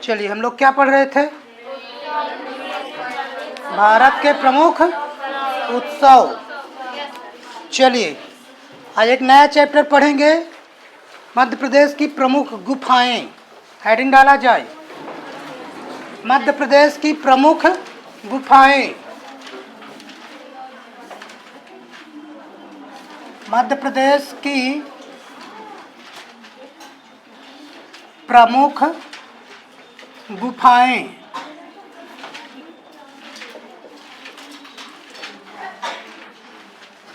चलिए, हम लोग क्या पढ़ रहे थे? भारत के प्रमुख उत्सव। चलिए, आज एक नया चैप्टर पढ़ेंगे, मध्य प्रदेश की प्रमुख गुफाएं। हेडिंग डाला जाए, मध्य प्रदेश की प्रमुख गुफाएं। मध्य प्रदेश की प्रमुख गुफाएं।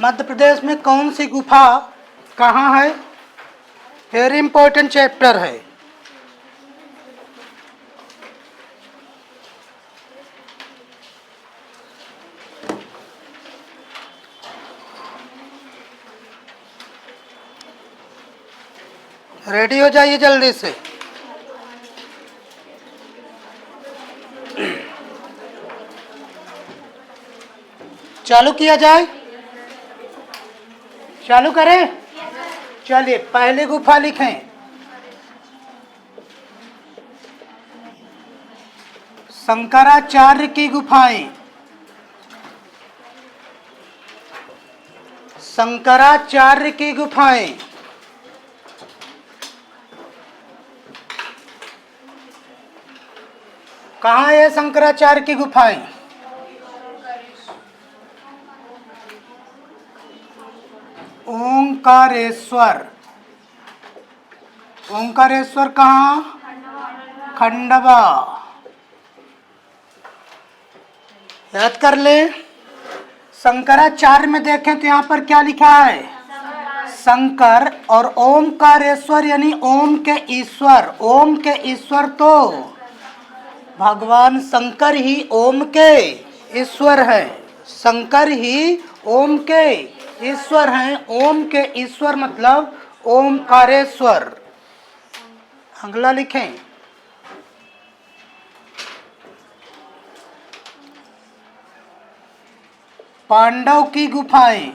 मध्य प्रदेश में कौन सी गुफा कहाँ है? वेरी इंपॉर्टेंट चैप्टर है। रेडी हो जाइए जल्दी से। चालू किया जाए? चालू करें? चलिए, पहली गुफा लिखें। शंकराचार्य की गुफाएं। शंकराचार्य की गुफाएं। कहाँ है शंकराचार्य की गुफाएं? ओंकारेश्वर। ओंकारेश्वर कहाँ? खंडवा। याद कर ले। शंकराचार्य में देखें तो यहाँ पर क्या लिखा है? शंकर। और ओंकारेश्वर यानी ओम के ईश्वर। ओम के ईश्वर तो भगवान शंकर ही ओम के ईश्वर हैं। शंकर ही ओम के ईश्वर हैं। ओम के ईश्वर मतलब ओंकारेश्वर। अगला लिखें। पांडव की गुफाएं।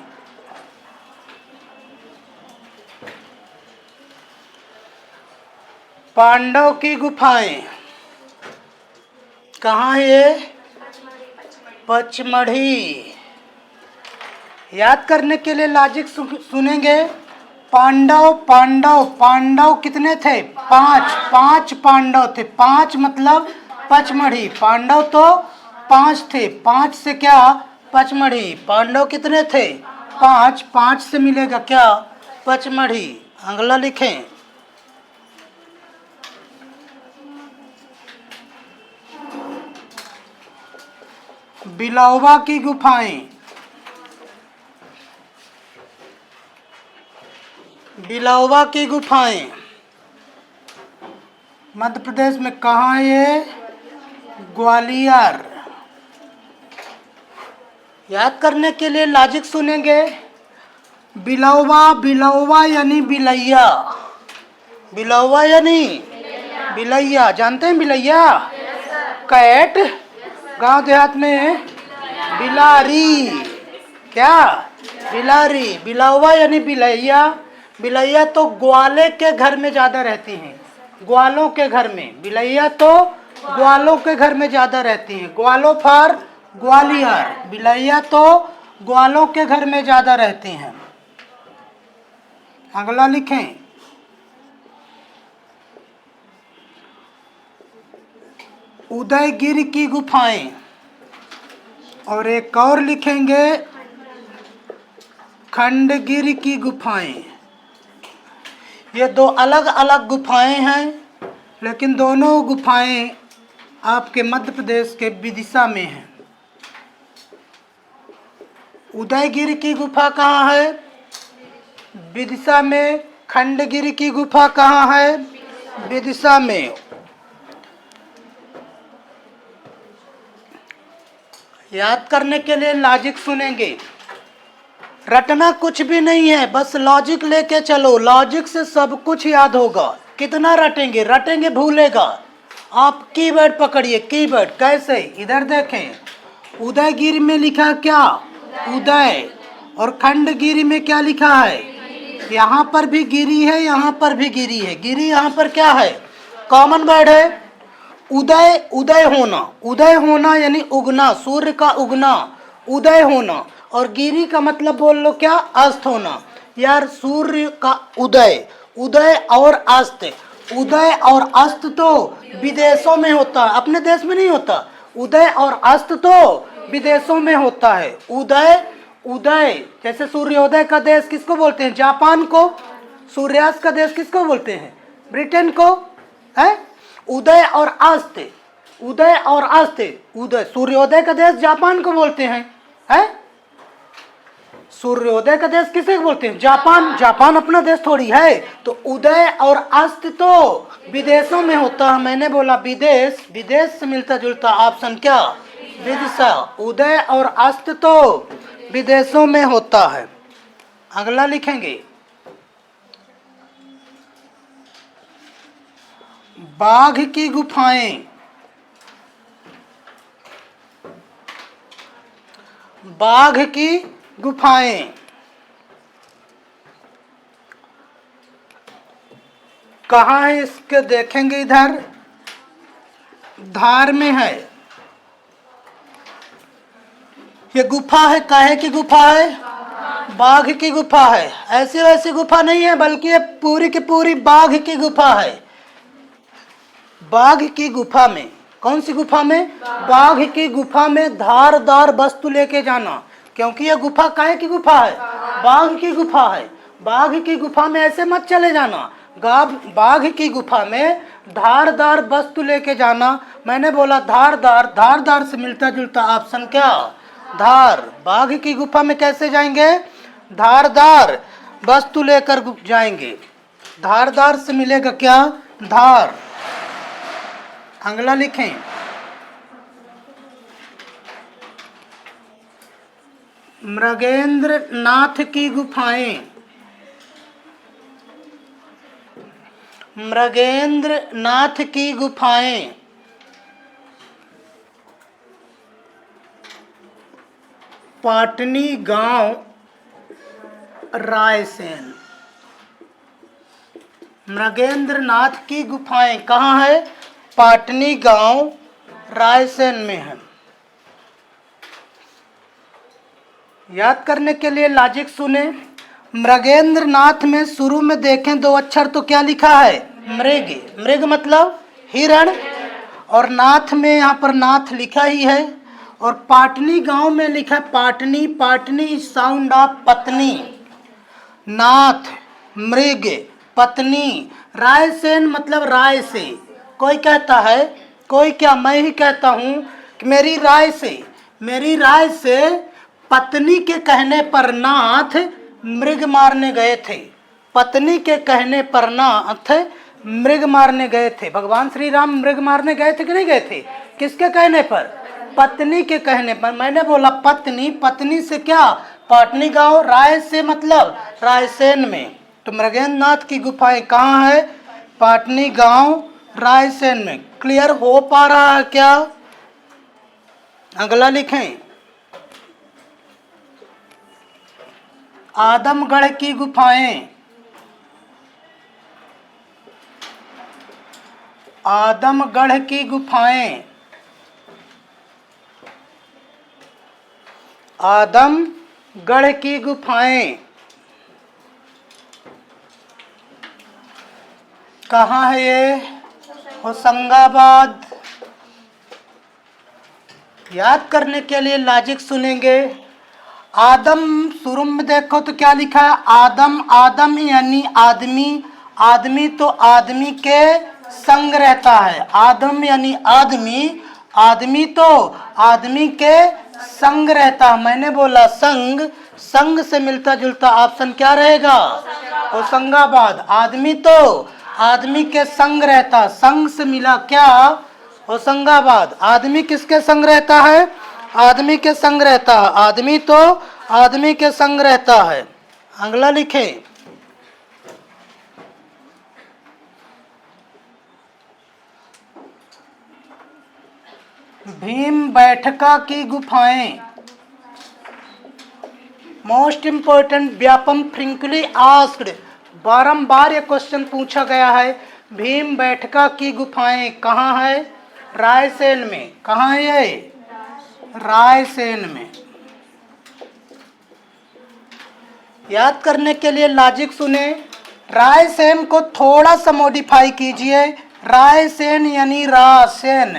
पांडव की गुफाएं कहाँ है ये? पचमढ़ी। याद करने के लिए लॉजिक सुनेंगे। पांडव पांडव पांडव कितने थे? 5। 5 पांडव थे। 5 मतलब पचमढ़ी। पांडव तो 5 थे। 5 से क्या? पचमढ़ी। पांडव कितने थे? 5। 5 से मिलेगा क्या? पचमढ़ी। अगला लिखें। बिलौवा की गुफाएं। बिलौवा की गुफाएं मध्य प्रदेश में कहाँ है ये? ग्वालियर। याद करने के लिए लॉजिक सुनेंगे। बिलौवा। बिलौवा यानी बिलैया। बिलौवा यानी बिलैया। जानते हैं बिलैया? कैट। गांव देहात में बिलारी। क्या? बिलारी। बिलौवा यानी बिलैया। बिलैया तो ग्वाले के घर में ज़्यादा रहती हैं। ग्वालों के घर में। बिलैया तो ग्वालों के घर में ज़्यादा रहती हैं। ग्वालो फॉर ग्वालियर। बिलैया तो ग्वालों के घर में ज़्यादा रहती हैं। अगला लिखें। उदयगिरि की गुफाएं। और एक और लिखेंगे, खंडगिरि की गुफाएं। ये दो अलग अलग गुफाएं हैं, लेकिन दोनों गुफाएं आपके मध्य प्रदेश के विदिशा में हैं। उदयगिरि की गुफा कहाँ है? विदिशा में। खंडगिरि की गुफा कहाँ है? विदिशा में। याद करने के लिए लॉजिक सुनेंगे। रटना कुछ भी नहीं है, बस लॉजिक लेके चलो। लॉजिक से सब कुछ याद होगा। कितना रटेंगे? रटेंगे भूलेगा। आप कीवर्ड पकड़िए। कीवर्ड कैसे? इधर देखें। उदयगिरि में लिखा क्या? उदय। और खंडगिरि में क्या लिखा है? यहाँ पर भी गिरी है, यहाँ पर भी गिरी है। गिरी यहाँ पर क्या है? कॉमन वर्ड है। उदय, उदय होना, उदय होना यानी उगना, सूर्य का उगना, उदय होना। और गिरी का मतलब बोल लो क्या, अस्त होना। यार सूर्य का उदय, उदय और अस्त, उदय और अस्त तो विदेशों में होता है, अपने देश में नहीं होता। उदय और अस्त तो विदेशों में होता है। उदय, उदय जैसे सूर्योदय का देश किसको बोलते हैं, जापान को। सूर्यास्त का देश किसको बोलते हैं, ब्रिटेन को, है। उदय और अस्त, उदय और अस्त, उदय सूर्योदय का देश जापान को बोलते हैं, है। सूर्योदय का देश किसे बोलते हैं, जापान। जापान अपना देश थोड़ी है। तो उदय और अस्त तो विदेशों में होता है। मैंने बोला विदेश, विदेश से मिलता जुलता ऑप्शन क्या, विदिशा। उदय और अस्त तो विदेशों में होता है। अगला लिखेंगे, बाघ की गुफाएं, बाघ की गुफाएं कहाँ है, इसके देखेंगे इधर, धार में है। ये गुफा है, काहे की गुफा है, बाघ की गुफा है। ऐसी वैसी गुफा नहीं है, बल्कि ये पूरी की पूरी बाघ की गुफा है। बाघ की गुफा में, कौन सी गुफा में, बाघ की गुफा में धारदार वस्तु लेके जाना। क्योंकि यह गुफा काहे की गुफा है, बाघ की गुफा है। बाघ की गुफा में ऐसे मत चले जाना, बाघ की गुफा में धारदार वस्तु लेके जाना। मैंने बोला धारदार, धारदार से मिलता जुलता ऑप्शन क्या, धार। बाघ की गुफा में कैसे जाएंगे, धारदार वस्तु लेकर जाएंगे। धारदार से मिलेगा क्या, धार। अगला लिखें, मृगेंद्र नाथ की गुफाएं, मृगेंद्र नाथ की गुफाएं पाटनी गांव, रायसेन। मृगेंद्र नाथ की गुफाएं कहाँ है, पाटनी गांव, रायसेन में है। याद करने के लिए लॉजिक सुने। मृगेंद्र नाथ में शुरू में देखें दो अक्षर तो क्या लिखा है, मृग। मृग मतलब हिरण, और नाथ में यहाँ पर नाथ लिखा ही है। और पाटनी गांव में लिखा है पाटनी, पाटनी साउंड ऑफ पत्नी। नाथ मृग, पत्नी, रायसेन मतलब राय से। कोई कहता है, कोई क्या, मैं ही कहता हूँ कि मेरी राय से, मेरी राय से पत्नी के कहने पर नाथ मृग मारने गए थे। पत्नी के कहने पर नाथ मृग मारने गए थे। भगवान श्री राम मृग मारने गए थे कि नहीं गए थे, किसके कहने पर, पत्नी के कहने पर। मैंने बोला पत्नी, पत्नी से क्या, पाटनी गांव, राय से मतलब रायसेन में। तो मृगेंद्र नाथ की गुफाएं कहाँ है, पाटनी गांव, रायसेन में। क्लियर हो पा रहा है क्या। अगला लिखें, आदमगढ़ की गुफाएं, आदमगढ़ की गुफाएं, आदमगढ़ की गुफाएं कहाँ है ये, होशंगाबाद। याद करने के लिए लॉजिक सुनेंगे। आदम शुरू में देखो तो क्या लिखा है, आदम, आदम यानी आदमी, आदमी तो आदमी के संग रहता है। आदम यानी आदमी, आदमी तो आदमी के संग रहता है। मैंने बोला संग, संग से मिलता जुलता ऑप्शन क्या रहेगा, होशंगाबाद। आदमी तो आदमी के संग रहता, संग से मिला क्या, होशंगाबाद। आदमी किसके संग रहता है, आदमी के संग रहता है। आदमी तो आदमी के संग रहता है। अगला लिखे, भीम बैठका की गुफाएं। मोस्ट इंपोर्टेंट, व्यापम फ्रिंकली आस्क्ड, बारंबार ये क्वेश्चन पूछा गया है। भीम बैठका की गुफाएं कहाँ है, रायसेन में। कहाँ है ये? रायसेन में। याद करने के लिए लॉजिक सुने। रायसेन को थोड़ा सा मॉडिफाई कीजिए। रायसेन यानी रासन,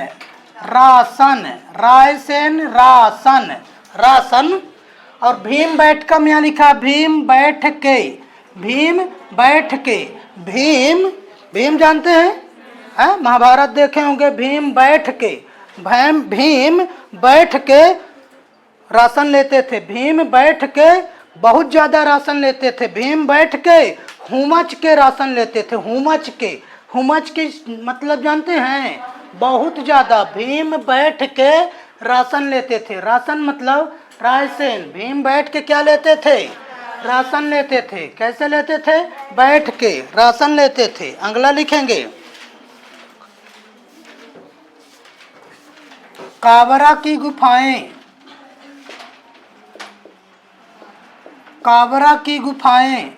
रासन, रायसेन रासन, रासन। और भीम बैठकम यहाँ लिखा भीम बैठ के, भीम बैठ के, भीम, भीम जानते हैं, महाभारत देखे होंगे। भीम बैठ के, भीम बैठ के राशन लेते थे। भीम बैठ के बहुत ज़्यादा राशन लेते थे। भीम बैठ के हुमच के राशन लेते थे। हुमच के, हुमच के मतलब जानते हैं? बहुत ज़्यादा। भीम बैठ के राशन लेते थे। राशन मतलब रायसेन। भीम बैठ के क्या लेते थे? राशन लेते थे। कैसे लेते थे? बैठ के राशन लेते थे। अगला लिखेंगे काबरा की गुफाएं। काबरा की गुफाएं,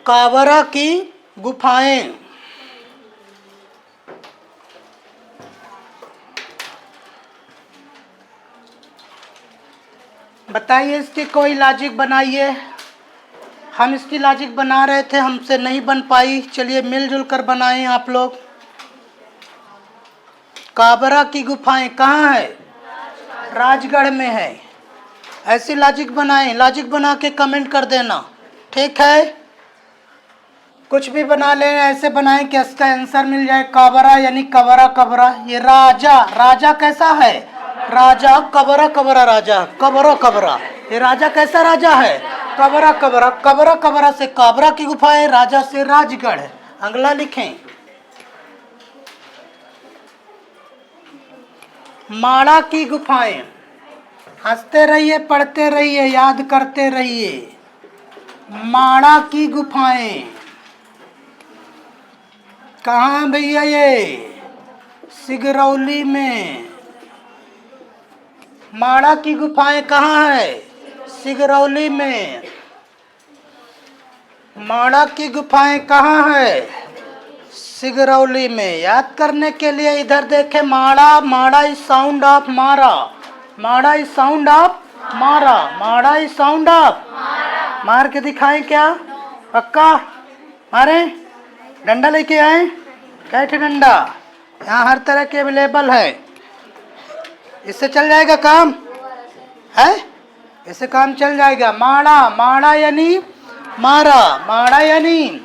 काबरा की गुफाएं। बताइए इसकी कोई लॉजिक बनाइए। हम इसकी लॉजिक बना रहे थे, हमसे नहीं बन पाई। चलिए मिलजुल कर बनाएं आप लोग। काबरा की गुफाएं कहाँ है? राजगढ़ में है। ऐसी लॉजिक बनाएं। लॉजिक बना के कमेंट कर देना, ठीक है? कुछ भी बना लें, ऐसे बनाएं कि इसका आंसर मिल जाए। काबरा यानी कबरा, कबरा। ये राजा, राजा कैसा है? राजा। कबरा, कबरा राजा। कबरा, कबरा। ये राजा कैसा राजा है? कबरा, कबरा। कबरा, कबरा से काबरा की गुफा है, राजा से राजगढ़ है। अगला लिखें माड़ा की गुफाएं। हंसते रहिए, पढ़ते रहिए, याद करते रहिए। माड़ा की गुफाएं कहाँ है भैया? ये सिगरौली में। माड़ा की गुफाएं कहाँ है? सिगरौली में। माड़ा की गुफाएं कहाँ है? सिगरौली में। याद करने के लिए इधर देखें। माड़ा, माड़ा इज साउंड ऑफ मारा। माड़ा इज साउंड ऑफ मारा। माड़ा इज साउंड ऑफ मार के दिखाएं क्या? पक्का मारे? डंडा लेके आए? कैसे डंडा? यहाँ हर तरह के अवेलेबल है। इससे चल जाएगा काम है? इससे काम चल जाएगा। माड़ा, माड़ा यानी मारा। माड़ा यानी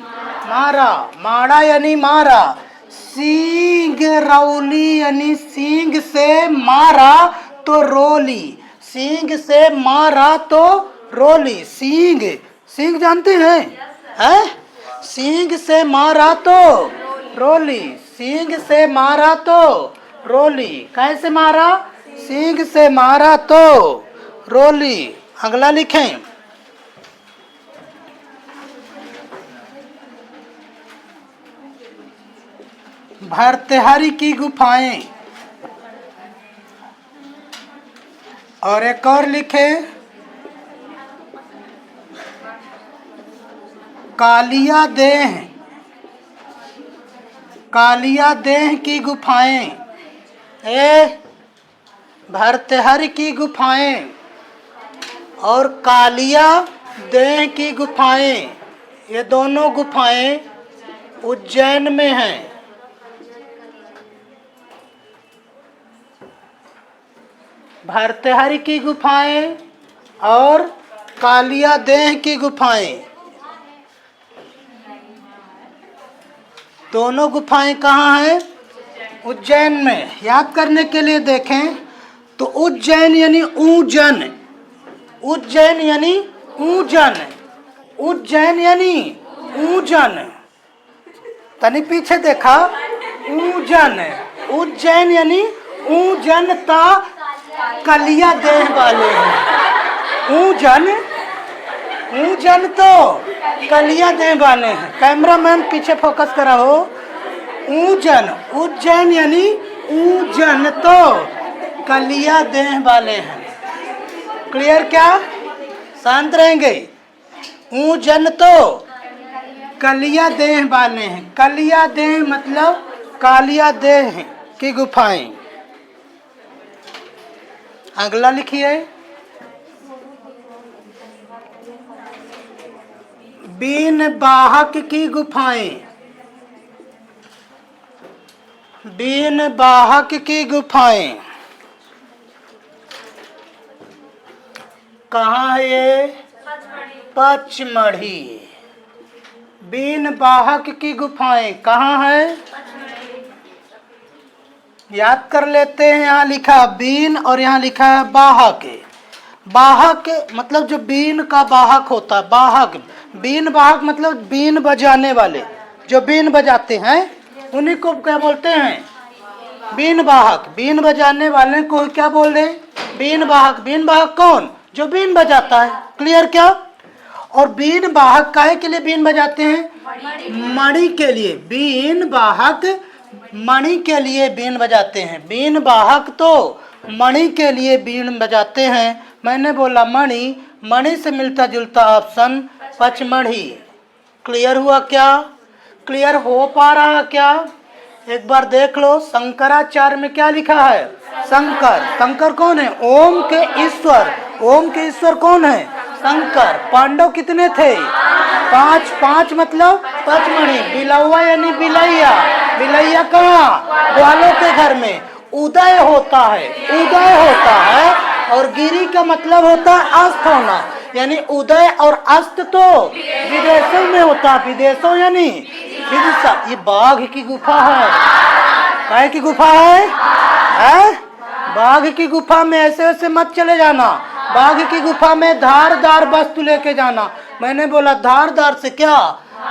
मारा। माड़ा यानी मारा। सींग रौली यानी सींग से मारा तो रोली। सींग से मारा तो रोली। सींग, सींग जानते हैं? सींग से मारा तो रोली। सींग से मारा तो रोली। कैसे मारा? सींग से मारा तो रोली। अगला लिखें भर्तृहरि की गुफाएं। और एक और लिखे कालिया देह। कालिया देह की गुफाएं। भर्तृहरि की गुफाएं और कालिया देह की गुफाएं, ये दोनों गुफाएं उज्जैन में हैं। भर्तृहरि की गुफाएं और कालिया देह की गुफाएं, दोनों गुफाएं कहाँ हैं? उज्जैन में। याद करने के लिए देखें तो उज्जैन यानी ऊजन। उज्जैन यानी ऊजन। उज्जैन यानी ऊजन। तनी पीछे देखा। ऊजन। उज्जैन यानी ऊजन ता कलिया देह वाले हैं। ऊजन, ऊजन तो कलिया देह वाले हैं। कैमरामैन पीछे फोकस करा हो। ऊजन, उज्जैन यानी ऊजन तो कलिया देह वाले हैं। क्लियर क्या? शांत रहेंगे। ऊजन तो कलिया देह वाले हैं। कलिया देह मतलब कालिया देह की गुफाएं। अगला लिखिए, बीन बाहक की गुफाएं। बीन बाहक की गुफाएं कहाँ है ये? पचमढ़ी। बीन बाहक की गुफाएं कहाँ है? याद कर लेते हैं। यहाँ लिखा बीन और यहाँ लिखा है बाहक। बाहक मतलब जो बीन का बाहक होता है, बाहक। बीन बाहक मतलब बीन बजाने वाले, जो बीन बजाते हैं उन्हीं को क्या बोलते हैं? बीन बाहक। बीन बजाने वाले को क्या बोल रहे? बीन बाहक। बीन बाहक कौन? जो बीन बजाता है। क्लियर क्या? और बीन बाहक काहे के लिए बीन बजाते हैं? मणि के लिए। बीन बाहक मणि के लिए बीन बजाते हैं। बीन बाहक तो मणि के लिए बीन बजाते हैं। मैंने बोला मणि, मणि से मिलता जुलता ऑप्शन पचमढ़ी। क्लियर हुआ क्या? क्लियर हो पा रहा क्या? एक बार देख लो, शंकराचार्य में क्या लिखा है? शंकर। शंकर कौन है? ओम के ईश्वर। ओम के ईश्वर कौन है? शंकर। पांडव कितने थे? 5। 5 मतलब पचमढ़ी। बिलौवा यानी बिलैया। बिलैया कहाँ? ग्वालों के घर में उदय होता है। उदय होता है। और गिरी का मतलब होता है अस्त होना, यानी उदय और अस्त तो विदेशों में होता है। विदेशों यानी विदिशा। ये बाघ की गुफा है। काय की गुफा है? बाघ की गुफा में ऐसे ऐसे मत चले जाना। बाघ की गुफा में धारदार वस्तु लेके जाना। मैंने बोला धारदार से क्या?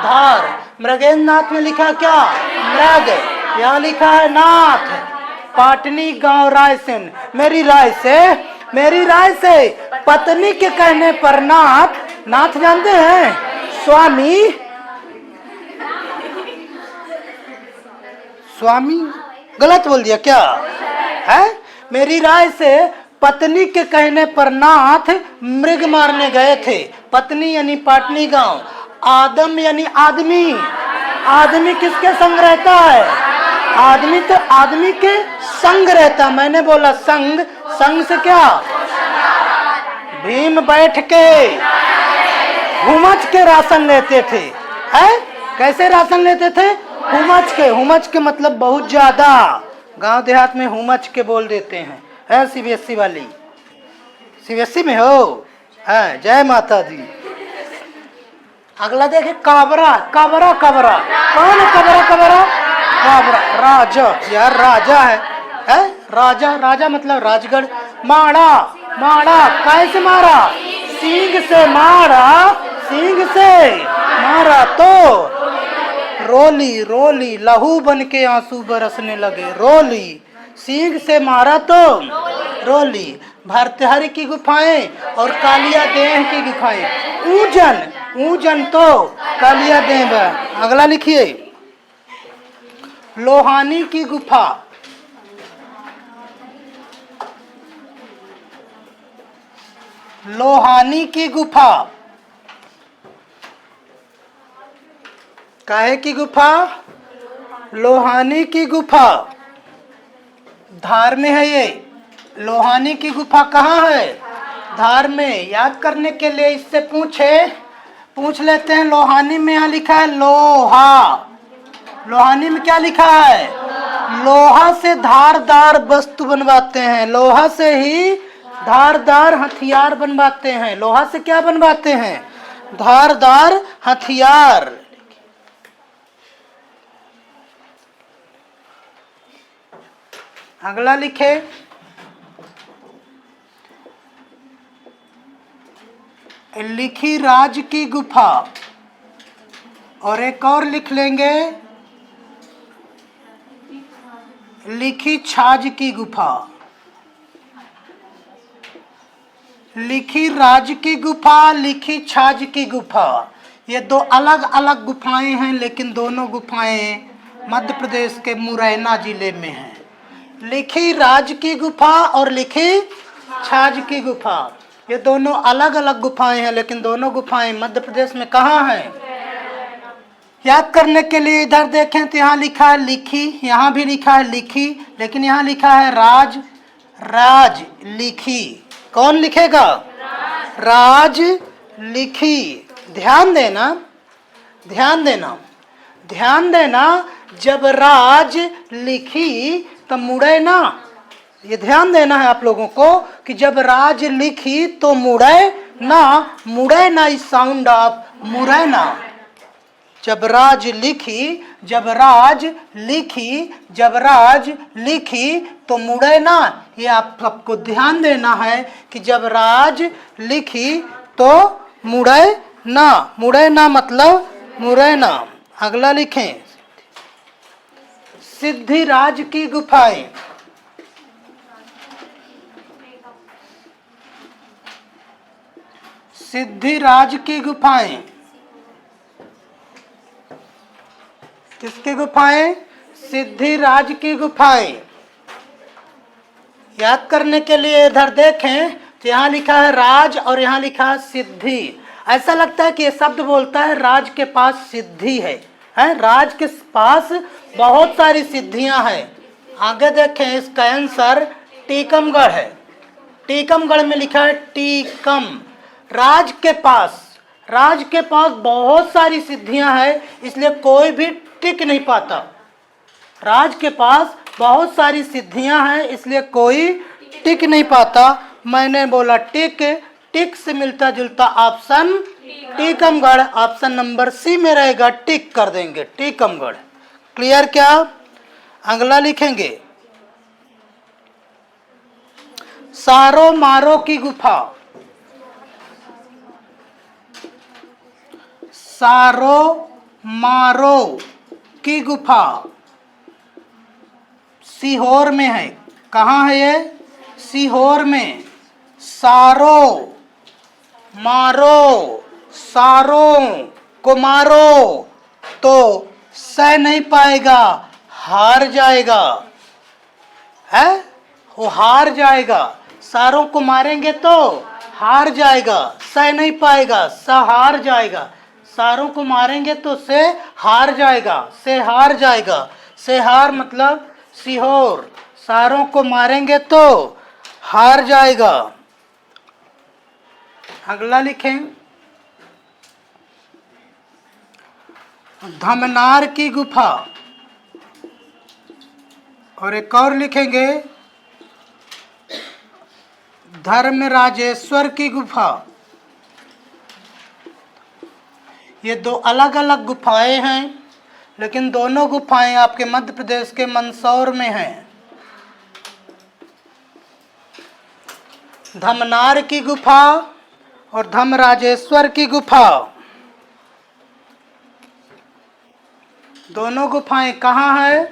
धार। मृगेंद्र नाथ में लिखा क्या? मृग। यहाँ लिखा है नाथ। पाटनी गांव रायसेन। मेरी राय से पत्नी के कहने पर नाथ। नाथ जानते हैं? स्वामी। स्वामी गलत बोल दिया क्या है? मेरी राय से पत्नी के कहने पर नाथ मृग मारने गए थे। पत्नी यानी पाटनी गांव। आदम यानी आदमी। आदमी किसके संग रहता है? आदमी तो आदमी के संग रहता। मैंने बोला संग। संग से क्या? भीम बैठ के हुमच के राशन लेते थे। है? कैसे राशन लेते थे? हुमच के। हुमच के मतलब बहुत ज्यादा। गांव देहात में हुमच के बोल देते हैं। है सीबीएसई वाली? सीबीएसई में हो? है। जय माता दी। अगला देखे काबरा। काबरा काबरा कौन है? काबरा काबरा काबरा राजा। यार राजा है? राजा। राजा मतलब राजगढ़। मारा। मारा कैसे मारा? सींग से मारा। सींग से मारा तो रोली। रोली लहू बन के आंसू बरसने लगे। रोली। सींग से मारा तो रोली। भर्तहरि की गुफाएं और कालिया देह की गुफाएं। ऊजन। ऊजन तो कालिया देह। अगला लिखिए, लोहानी की गुफा। लोहानी की गुफा काहे की गुफा? लोहानी की गुफा धार में है। ये लोहानी की गुफा कहाँ है? धार में। याद करने के लिए इससे पूछ लेते हैं। लोहानी में यहाँ लिखा है लोहा। लोहानी में क्या लिखा है? लोहा से धारदार वस्तु बनवाते हैं। लोहा से ही धारदार हथियार बनवाते हैं। लोहा से क्या बनवाते हैं? धारदार हथियार। अगला लिखे, लिखी राज की गुफा। और एक और लिख लेंगे, लिखी छाज की गुफा। लिखी राज की गुफा, लिखी छाज की गुफा। ये दो अलग अलग गुफाएं हैं, लेकिन दोनों गुफाएं मध्य प्रदेश के मुरैना जिले में हैं। लिखी राज की गुफा और लिखी छाज की गुफा, ये दोनों अलग अलग गुफाएं हैं, लेकिन दोनों गुफाएं मध्य प्रदेश में कहाँ हैं? याद करने के लिए इधर देखें तो यहाँ लिखा है लिखी, यहाँ भी लिखा है लिखी, लेकिन यहाँ लिखा है राज, राज लिखी। कौन लिखेगा? राज लिखी। ध्यान देना, ध्यान देना, ध्यान देना, जब राज लिखी तो मुड़े ना। ये ध्यान देना है आप लोगों को कि जब राज लिखी तो मुड़े ना, मुड़े ना इस साउंड ऑफ मुड़े ना। जब राज लिखी, जब राज लिखी, जब राज लिखी तो मुड़े ना। ये आप सबको ध्यान देना है कि जब राज लिखी तो मुड़े ना। मुड़े ना मतलब मुड़े ना। अगला लिखें, सिद्धिराज की गुफाएं। सिद्धिराज की गुफाएं, किसकी गुफाएं? सिद्धिराज की गुफाएं। याद करने के लिए इधर देखें तो यहाँ लिखा है राज और यहाँ लिखा है सिद्धि। ऐसा लगता है कि ये शब्द बोलता है राज के पास सिद्धि है, राज के पास बहुत सारी सिद्धियां हैं। आगे देखें, इसका आंसर टीकमगढ़ है। टीकमगढ़ में लिखा है टीकम। राज के पास, राज के पास बहुत सारी सिद्धियां हैं, इसलिए कोई भी टिक नहीं पाता। राज के पास बहुत सारी सिद्धियां हैं, इसलिए कोई टिक नहीं पाता। मैंने बोला टिक, टिक से मिलता जुलता option Tikamgarh, option number C में रहेगा, टिक कर देंगे टीकमगढ़। क्लियर क्या? अगला लिखेंगे, सारो मारो की गुफा। सारो मारो की गुफा सीहोर में है। कहाँ है ये? सीहोर में। सारो मारो, सारों को मारो तो सह नहीं पाएगा, हार जाएगा, है वो हार जाएगा। सारों को मारेंगे तो हार जाएगा, सह नहीं पाएगा, सह हार जाएगा। सारों को मारेंगे तो से हार जाएगा, से हार जाएगा। से हार मतलब सीहोर। सारों को मारेंगे तो हार जाएगा। अगला लिखें, धमनार की गुफा। और एक और लिखेंगे, धर्मराजेश्वर की गुफा। ये दो अलग अलग गुफाएं हैं, लेकिन दोनों गुफाएं आपके मध्य प्रदेश के मंदसौर में हैं। धमनार की गुफा और धर्मराजेश्वर की गुफा, दोनों गुफाएं कहाँ है?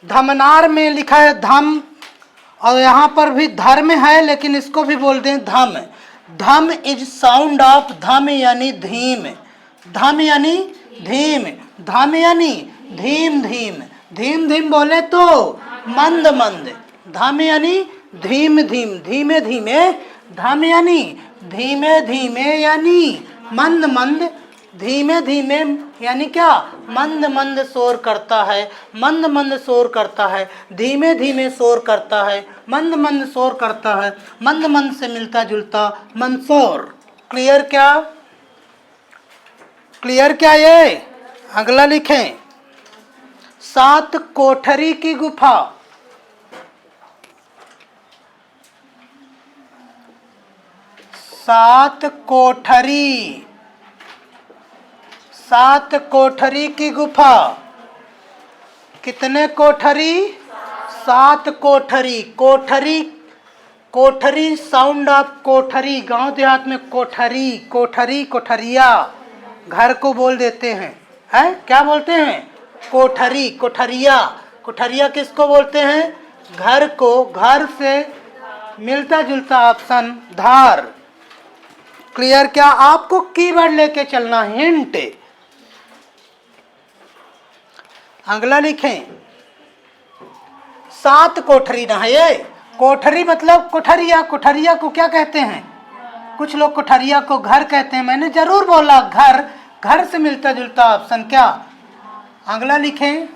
धमनार में लिखा है धम, और यहाँ पर भी धर्म है, लेकिन इसको भी बोलते हैं धम। धम इज साउंड ऑफ धम यानी धीम। धम यानी धीम, धम यानी धीम धीम। धीम धीम बोले तो मंद मंद। धम यानी धीम धीम, धीमे धीमे। धम यानी धीमे धीमे यानी मंद मंद। धीमे धीमे यानी क्या? मंद मंद शोर करता है, मंद मंद शोर करता है, धीमे धीमे शोर करता है, मंद मंद शोर करता है, मंद मंद से मिलता जुलता मंदसौर। क्लियर क्या? क्लियर क्या ये? अगला लिखें, सात कोठरी की गुफा। सात कोठरी, सात कोठरी की गुफा। कितने कोठरी? सात कोठरी। कोठरी, कोठरी साउंड ऑफ कोठरी। गांव देहात में कोठरी, कोठरी, कोठरिया घर को बोल देते हैं, क्या बोलते हैं? कोठरी, कोठरिया। कोठरिया किसको बोलते हैं? घर को। घर से मिलता जुलता ऑप्शन धार। क्लियर क्या? आपको कीवर्ड लेके चलना, हिंट। अगला लिखें, सात कोठरी ना है ये। कोठरी मतलब कोठरिया। कोठरिया को क्या कहते हैं? कुछ लोग कोठरिया को घर कहते हैं। मैंने जरूर बोला घर, घर से मिलता जुलता ऑप्शन क्या? अगला लिखें,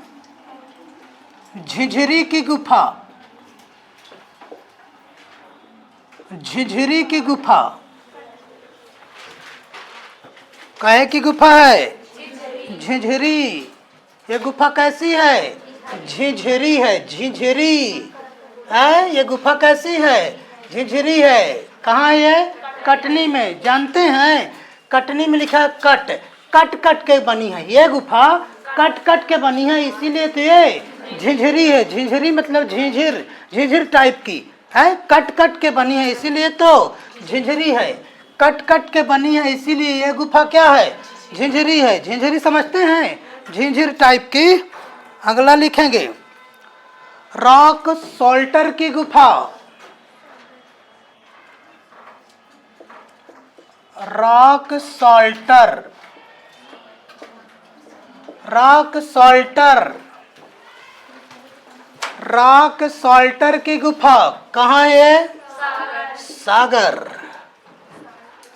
झिझरी की गुफा। झिझरी की गुफा काहे की गुफा है? झिझरी। ये गुफा कैसी है? झिझरी है, झिझरी है। ये गुफा कैसी है? झिझरी है। कहाँ है ये? कटनी में। जानते हैं कटनी में लिखा है कट, कट कट के बनी है ये गुफा, कट कट के बनी है, इसीलिए तो ये झिझरी है। झिझरी मतलब झिझिर, झिझिर टाइप की है, कट कट के बनी है इसीलिए तो झिझरी है। कट कट के बनी है इसीलिए ये गुफा क्या है? झिझरी है। झिझरी समझते हैं? झिझिर टाइप की। अगला लिखेंगे, रॉक सॉल्टर की गुफा। Rock Salter, rock Salter, rock Salter की गुफा कहाँ है? सागर।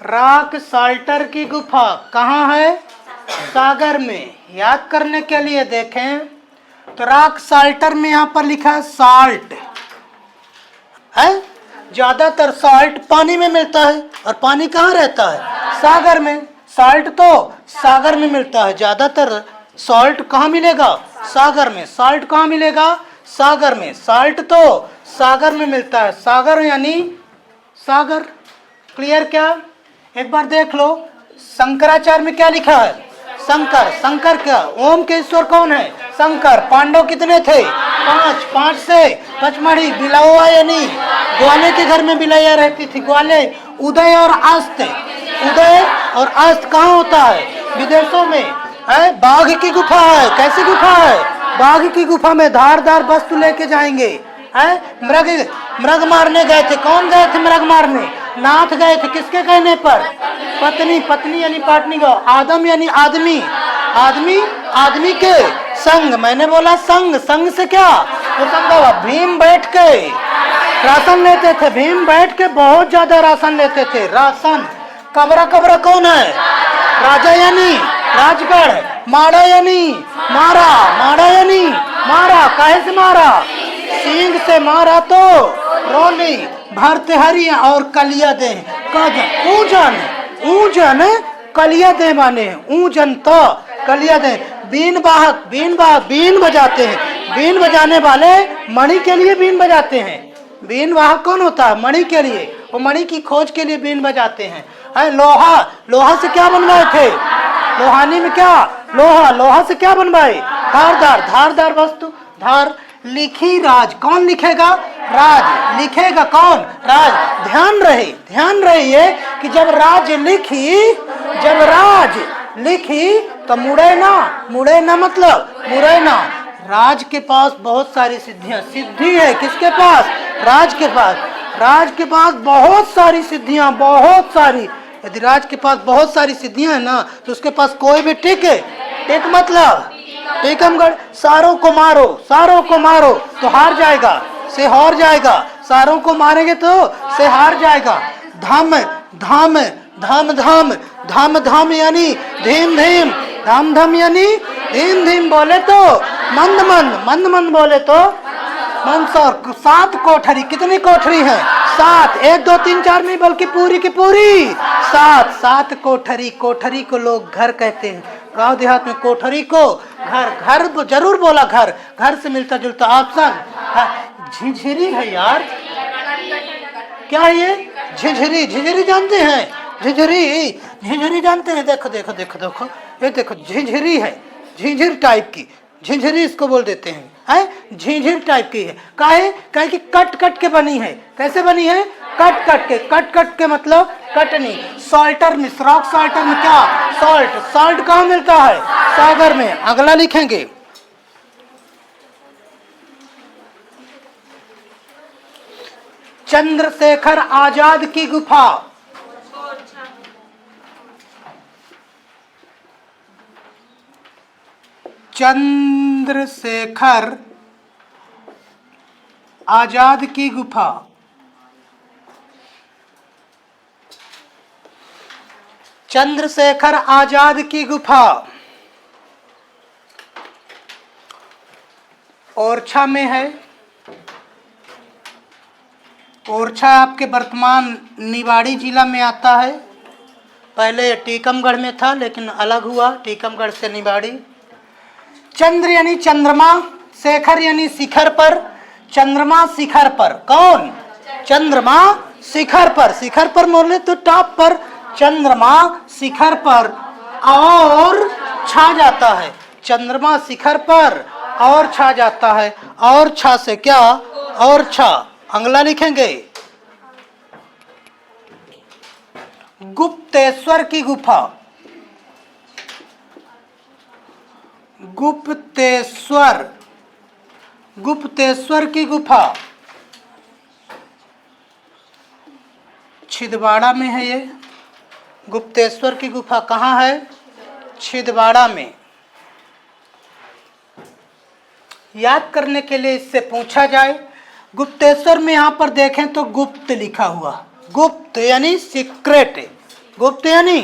रॉक सॉल्टर की गुफा कहाँ है? सागर में। याद करने के लिए देखें तो रॉक सॉल्टर में यहाँ पर लिखा है साल्ट है। ज्यादातर साल्ट पानी में मिलता है, और पानी कहाँ रहता है? सागर में। साल्ट तो सागर में मिलता है ज्यादातर। सॉल्ट कहाँ मिलेगा? सागर में। साल्ट कहाँ मिलेगा? सागर में। साल्ट तो सागर में मिलता है। सागर यानी सागर। क्लियर क्या? एक बार देख लो, शंकराचार्य में क्या लिखा है? शंकर। शंकर क्या? ओम के ईश्वर कौन है? शंकर। पांडव कितने थे? 5। 5 से पचमढ़ी, बिलौवा यानी ग्वाले के घर में बिलैया रहती थी। ग्वाले। उदय और अस्त, उदय और अस्त कहाँ होता है? विदेशों में है। बाघ की गुफा है। कैसी गुफा है? बाघ की गुफा में धारदार वस्तु लेके जाएंगे है। मृग, मृग मारने गए थे। कौन गए थे मृग मारने? नाथ गए थे। किसके कहने पर? पत्नी। पत्नी यानी पाटनी गौ। आदम यानी आदमी। आदमी, आदमी के संग। मैंने बोला संग। संग से क्या? वो संग भीम बैठ के राशन लेते थे। भीम बैठ के बहुत ज्यादा राशन लेते थे। राशन। कबरा। कबरा कौन है? राजा यानी राजगढ़। मारा यानी मारा। मारा यानी मारा। काहे से मारा? सींग से मारा तो रोली। भरतहरी और कलिया दे। ऊजन, ऊजन कलिया दे माने ऊजन तो कलिया दे। बीन वाहक, बीन वाहक बीन बजाते हैं। बीन बजाने वाले मणि के लिए बीन बजाते हैं। बीन वाहक कौन होता है? मणि के लिए। वो मणि की खोज के लिए बीन बजाते हैं। लोहा। लोहा से क्या बनवाए थे? लोहानी में क्या? लोहा। लोहा से क्या बनवाए? धारदार। धारदार वस्तु। धार। लिखी राज। कौन लिखेगा? राज। लिखेगा कौन? राज। ध्यान रहे, ध्यान रहे ये कि जब राज लिखी, जब राज लिखी तो मुड़े ना। मुड़े ना मतलब मुड़े ना। राज के पास बहुत सारी सिद्धियां। सिद्धि है किसके पास? राज के पास। राज के पास बहुत सारी सिद्धियां, बहुत सारी। यदि राज के पास बहुत सारी सिद्धियां है ना, तो उसके पास कोई भी टिक है। टिक मतलब टीकमगढ़। सारों को मारो, सारों को मारो तो हार जाएगा, से हार जाएगा। सारों को मारेंगे तो से हार जाएगा। धाम, धाम, धाम धाम, धाम धाम यानी धीम धीम। धाम धाम यानी धीम धीम बोले तो मंद मंद, मंद मंद बोले तो मंदसौर। 7 कोठरी। कितनी कोठरी है? 7। 1 2 3 4 नहीं बल्कि पूरी की पूरी 7। 7 कोठरी। कोठरी को लोग घर कहते हैं। गांव देहात में कोठरी को घर। घर जरूर बोला घर। घर से मिलता जुलता ऑप्शन झिझरी है यार। क्या है ये? झिझरी। झिझरी जानते हैं? झिझरी, झिझरी जानते हैं? देखो देखो देखो देखो, ये देखो झिझरी है। झिझिर टाइप की। झिझरी इसको बोल देते हैं। है झिझिर टाइप की है। काहे? काहे कि कट कट के बनी है। कैसे बनी है? कट कट के। कट कट के मतलब कटनी। सॉल्टर में, रॉक सॉल्टर में क्या? सॉल्ट। सॉल्ट कहाँ मिलता है? सागर में। अगला लिखेंगे, चंद्रशेखर आजाद की गुफा। चंद्रशेखर आजाद की गुफा। चंद्रशेखर आजाद की गुफा ओरछा में है। ओरछा आपके वर्तमान निवाड़ी जिला में आता है। पहले टीकमगढ़ में था लेकिन अलग हुआ टीकमगढ़ से निवाड़ी। चंद्र यानी चंद्रमा, शेखर यानी शिखर पर, चंद्रमा शिखर पर। कौन? चंद्रमा शिखर पर। शिखर पर बोले तो टॉप पर, चंद्रमा शिखर पर और छा जाता है। चंद्रमा शिखर पर और छा जाता है। और छा से क्या? और छा। अगला लिखेंगे गुप्तेश्वर की गुफा। गुप्तेश्वर, गुप्तेश्वर की गुफा छिंदवाड़ा में है। ये गुप्तेश्वर की गुफा कहाँ है? छिंदवाड़ा में। याद करने के लिए इससे पूछा जाए, गुप्तेश्वर में यहाँ पर देखें तो गुप्त लिखा हुआ। गुप्त यानी सीक्रेट, गुप्त यानी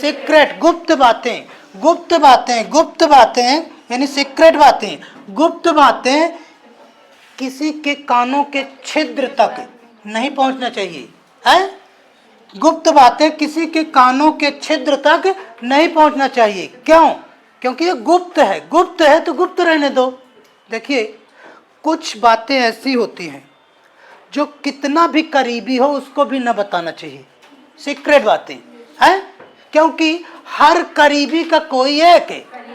सीक्रेट, गुप्त बातें, गुप्त बातें, गुप्त बातें यानी सीक्रेट बातें। गुप्त बातें किसी के कानों के छिद्र तक नहीं पहुंचना चाहिए है। गुप्त बातें किसी के कानों के छिद्र तक नहीं पहुंचना चाहिए। क्यों? क्योंकि ये गुप्त है। गुप्त है तो गुप्त रहने दो। देखिए कुछ बातें ऐसी होती हैं जो कितना भी करीबी हो उसको भी न बताना चाहिए, सीक्रेट बातें हैं। क्योंकि हर करीबी का कोई एक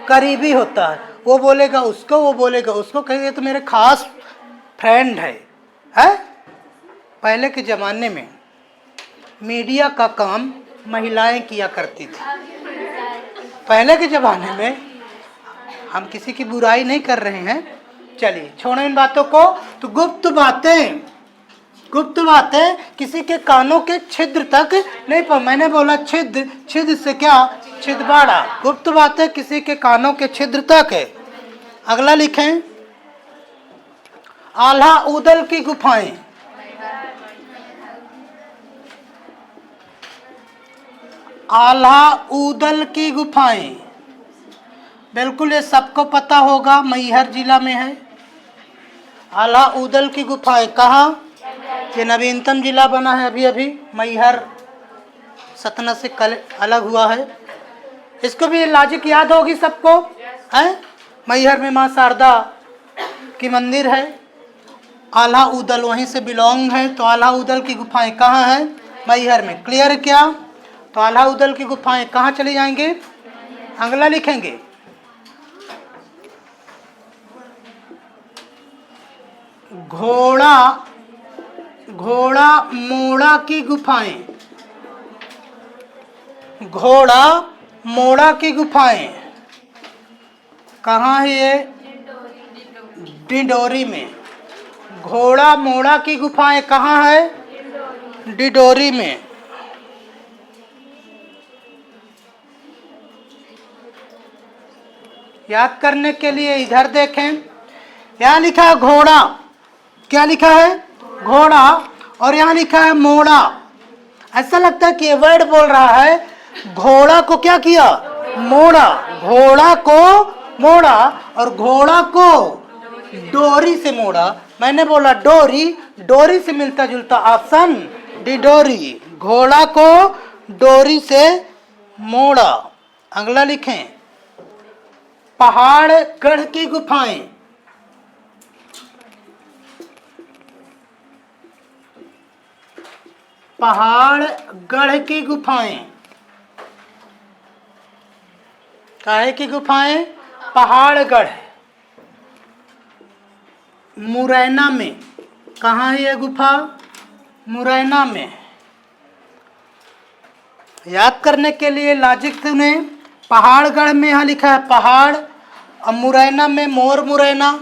करीबी होता है। वो बोलेगा उसको, वो बोलेगा उसको, कहेंगे तो मेरे खास फ्रेंड है। पहले के ज़माने में मीडिया का काम महिलाएं किया करती थी। पहले के ज़माने में, हम किसी की बुराई नहीं कर रहे हैं, चलिए छोड़ो इन बातों को। तो गुप्त बातें, गुप्त बातें किसी के कानों के छिद्र तक नहीं पहुंच। मैंने बोला छिद्र, छिद्र से क्या? छिंदवाड़ा। गुप्त बातें किसी के कानों के छिद्र तक है। अगला लिखें आल्हा उदल की गुफाएं। आल्हा उदल की गुफाएं बिल्कुल ये सबको पता होगा, मैहर जिला में है। आल्हा उदल की गुफाएं कहाँ? ये नवीनतम जिला बना है अभी अभी, मैहर सतना से कल अलग हुआ है। इसको भी लॉजिक याद होगी सबको है। मैहर में माँ शारदा की मंदिर है। आल्हा उदल वहीं से बिलोंग है। तो आल्हा उदल की गुफाएं कहाँ हैं? मैहर में। क्लियर क्या? तो आल्हा उदल की गुफाएं कहाँ चली जाएंगे? अगला लिखेंगे घोड़ा, घोड़ा मोड़ा की गुफाएं। घोड़ा मोड़ा की गुफाएं कहाँ है? ये डिंडोरी में। घोड़ा मोड़ा की गुफाएं कहाँ है? डिंडोरी में। याद करने के लिए इधर देखें, यहाँ लिखा है घोड़ा। क्या लिखा है? घोड़ा। और यहाँ लिखा है मोड़ा। ऐसा लगता है कि ये वर्ड बोल रहा है घोड़ा को क्या किया? मोड़ा। घोड़ा को मोड़ा और घोड़ा को डोरी से मोड़ा। मैंने बोला डोरी, डोरी से मिलता जुलता ऑप्शन डिडोरी। घोड़ा को डोरी से मोड़ा। अगला लिखें पहाड़गढ़ की गुफाएं। पहाड़गढ़ की गुफाएं काहे की गुफाएं? पहाड़गढ़ मुरैना में। कहाँ है यह गुफा? मुरैना में। याद करने के लिए लॉजिक सुने, पहाड़गढ़ में यहाँ लिखा है पहाड़ और मुरैना में मोर मुरैना।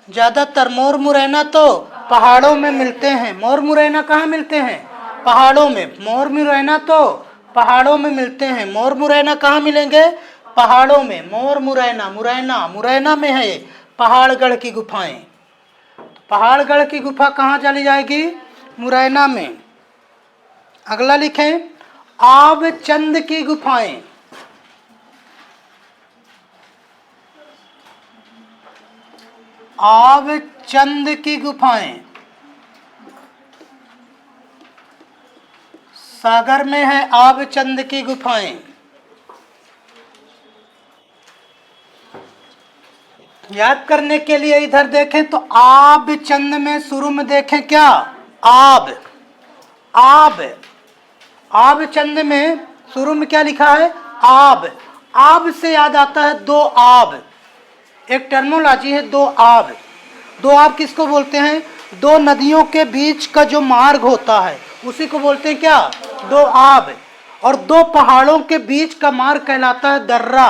ज़्यादातर मोर मुरैना तो पहाड़ों में मिलते हैं। मोर मुरैना कहाँ मिलते हैं? पहाड़ों में। मोर मुरैना तो पहाड़ों में मिलते हैं। मोर मुरैना कहाँ मिलेंगे? पहाड़ों में। मोर मुरैना, मुरैना, मुरैना में है पहाड़गढ़ की गुफाएं। पहाड़गढ़ की गुफा कहाँ चली जाएगी? मुरैना में। अगला लिखें आब चंद की गुफाएं, आब चंद की गुफाएं सागर में है। आब चंद की गुफाएं याद करने के लिए इधर देखें तो आब चंद में शुरू में देखें क्या, आब, आब, आब चंद में शुरू में क्या लिखा है, आब। आब से याद आता है दो आब, एक टर्मोलॉजी है दो आब। दो आब किसको बोलते हैं, दो नदियों के बीच का जो मार्ग होता है उसी को बोलते हैं क्या, दो आब। और दो पहाड़ों के बीच का मार्ग कहलाता है दर्रा,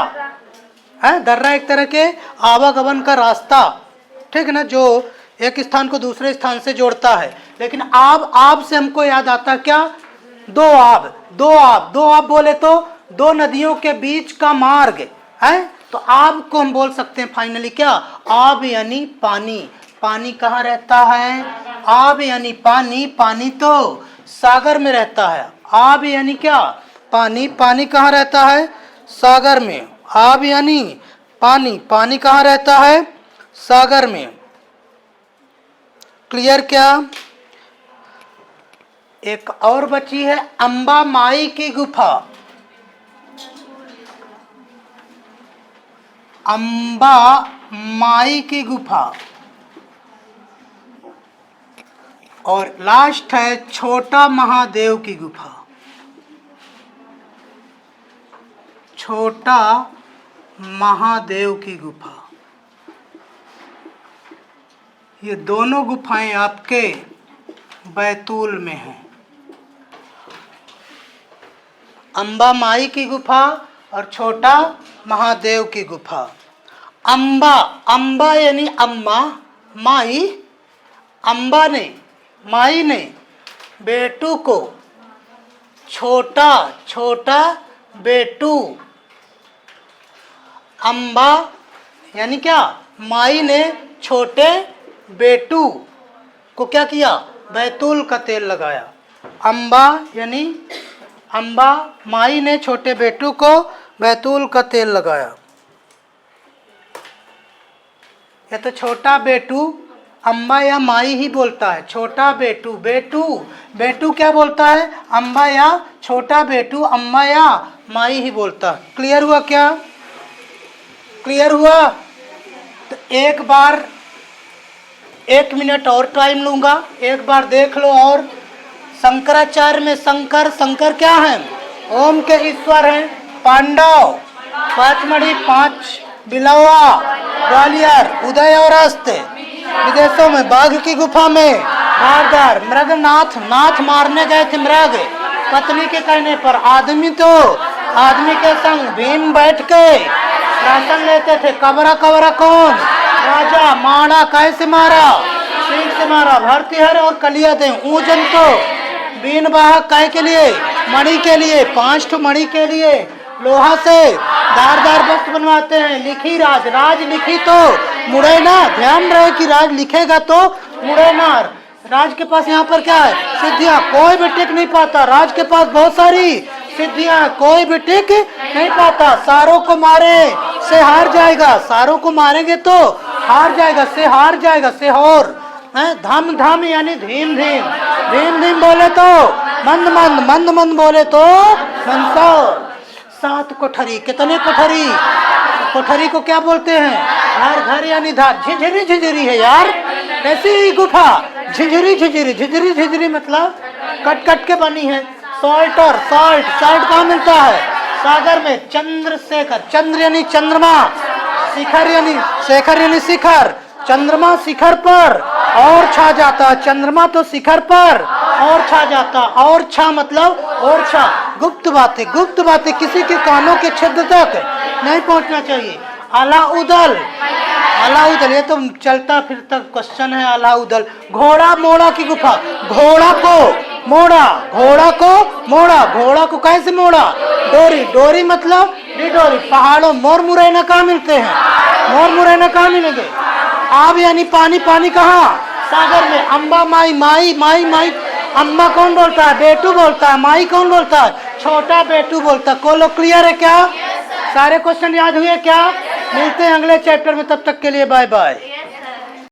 है दर्रा एक तरह के आवागमन का रास्ता, ठीक है ना, जो एक स्थान को दूसरे स्थान से जोड़ता है। लेकिन आब, आब से हमको याद आता है क्या, दो आब, दो आब, दो आब बोले तो दो नदियों के बीच का मार्ग है। तो आब को हम बोल सकते हैं फाइनली क्या, आब यानी पानी। पानी कहाँ रहता है, आब यानी पानी, पानी तो सागर में रहता है। आब यानी क्या, पानी, पानी कहाँ रहता है, सागर में। आब यानी पानी, पानी कहाँ रहता है, सागर में। क्लियर क्या। एक और बची है अंबा माई की गुफा, अंबा माई की गुफा। और लास्ट है छोटा महादेव की गुफा, छोटा महादेव की गुफा। ये दोनों गुफाएं आपके बैतूल में हैं, अंबा माई की गुफा और छोटा महादेव की गुफा। अंबा, अंबा यानी अम्मा, माई, अंबा ने, माई ने बेटू को, छोटा, छोटा बेटू। अंबा यानी क्या, माई ने छोटे बेटू को क्या किया, बैतूल का तेल लगाया। अंबा यानी अंबा, माई ने छोटे बेटू को बैतूल का तेल लगाया। या तो छोटा बेटू अंबा या माई ही बोलता है, छोटा बेटू, बेटू, बेटू क्या बोलता है, अंबा या छोटा बेटू, अम्मा या माई ही बोलता है। क्लियर हुआ क्या, क्लियर हुआ। तो एक बार 1 मिनट और टाइम लूंगा, एक बार देख लो। और शंकराचार्य में शंकर, शंकर क्या है, ओम के ईश्वर हैं। पांडव, पांचमढ़ी, 5 बिलवा, ग्वालियर, उदय और अस्त। विदेशों में बाघ की गुफा में धारदार मृगनाथ, नाथ मारने गए थे मृग, पत्नी के कहने पर। आदमी तो आदमी के संग भीम बैठ के राशन लेते थे। कबरा, कबरा कौन, राजा। मारा कैसे मारा, सिंह से मारा। भर्तृहरि और कलिया दे। ऊजन तो बीन वाहक काय के लिए, मणि के लिए, 5 ठो मणि के लिए लोहा से धारदार वस्त्र बनवाते हैं। लिखी राज, राज लिखी तो मुड़े ना। ध्यान रहे कि राज लिखेगा तो मुड़े ना। राज के पास यहाँ पर क्या है, सिद्धियां। कोई भी टिक नहीं पाता, राज के पास बहुत सारी सिद्धियां, कोई भी टिक नहीं पाता। सारों को मारे से हार जाएगा, सारों को मारेंगे तो हार जाएगा, से हार जाएगा, से और धम धम यानी धीम धीम, धीम धीम बोले तो मंद मंद, मंद मंद बोले तो मंदसौर। 7 कोठरी, कितने कोठरी, कोठरी को क्या बोलते हैं, घर, घर यानी धार। झिझरी, झिझरी है यार, ऐसी गुफा झिझरी, झिझरी, झिझरी, झिझरी मतलब कट कट के बनी है। सॉल्टर, सॉल्ट, सॉल्ट कहाँ मिलता है, सागर में। चंद्रशेखर, चंद्र यानी चंद्रमा, शिखर यानी शेखर यानी शिखर। चंद्रमा शिखर पर और छा जाता, चंद्रमा तो शिखर पर और छा जाता। और छा मतलब और छा। गुप्त बातें, गुप्त बातें किसी के कानों के छिद्र तक नहीं पहुंचना चाहिए। अलाउदल, अलाउदल ये तो चलता फिरता क्वेश्चन है। अलाउदल, घोड़ा मोड़ा की गुफा। घोड़ा को मोड़ा, घोड़ा को मोड़ा, घोड़ा को कैसे मोड़ा, डोरी, डोरी मतलब डोरी। पहाड़ों मोर मुरैना कहाँ मिलते हैं, मोर मुरैना कहाँ मिलेंगे। आब यानी पानी, पानी कहाँ, सागर में। अंबा माई, माई, माई, माई। अम्मा कौन बोलता है, बेटू बोलता है। माई कौन बोलता है, छोटा बेटू बोलता। को लोग क्लियर है क्या? सारे क्वेश्चन याद हुए क्या? मिलते हैं अगले चैप्टर में, तब तक के लिए बाय बाय।